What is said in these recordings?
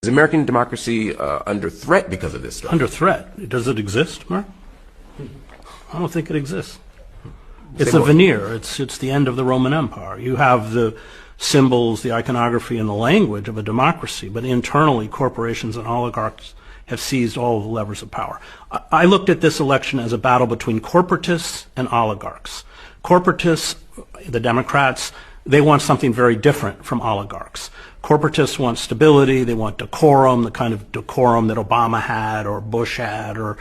Is American democracy under threat because of this stuff? Under threat? Does it exist, Mark? I don't think it exists. It's a veneer. It's the end of the Roman Empire. You have the symbols, the iconography, and the language of a democracy, but internally corporations and oligarchs have seized all of the levers of power. I looked at this election as a battle between corporatists and oligarchs. Corporatists, the Democrats, they want something very different from oligarchs. Corporatists want stability, they want decorum, the kind of decorum that Obama had or Bush had, or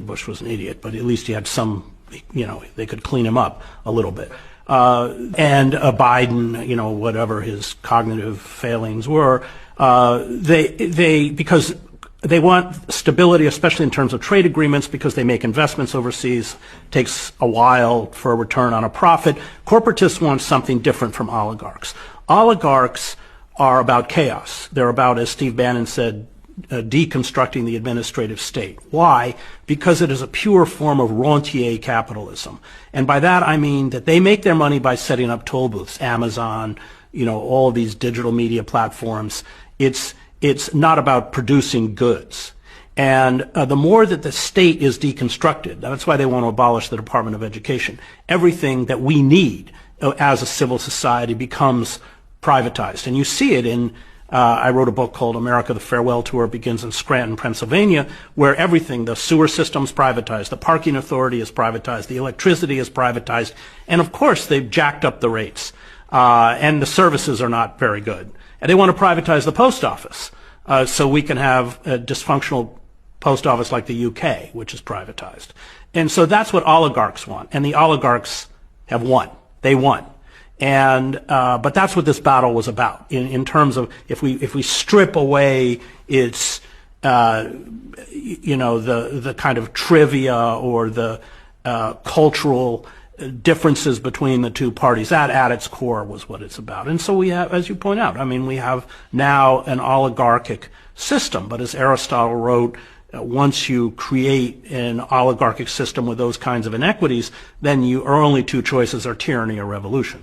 Bush was an idiot, but at least he had some, they could clean him up a little bit. And Biden, whatever his cognitive failings were, because they want stability, especially in terms of trade agreements, because they make investments overseas. It takes a while for a return on a profit. Corporatists want something different from oligarchs. Oligarchs are about chaos. They're about, as Steve Bannon said, deconstructing the administrative state. Why? Because it is a pure form of rentier capitalism. And by that I mean that they make their money by setting up toll booths, Amazon, all of these digital media platforms. It's not about producing goods. And the more that the state is deconstructed, that's why they want to abolish the Department of Education, everything that we need as a civil society becomes privatized. And you see it in, I wrote a book called America, the Farewell Tour. It begins in Scranton, Pennsylvania, where everything, the sewer system's privatized, the parking authority is privatized, the electricity is privatized, and of course they've jacked up the rates. And the services are not very good. And they want to privatize the post office, so we can have a dysfunctional post office like the UK, which is privatized. And so that's what oligarchs want. And the oligarchs have won. They won. And but that's what this battle was about. In terms of if we strip away its the kind of trivia or the cultural differences between the two parties, that at its core was what it's about. And so we have, as you point out, we have now an oligarchic system. But as Aristotle wrote, once you create an oligarchic system with those kinds of inequities, then your only two choices are tyranny or revolution.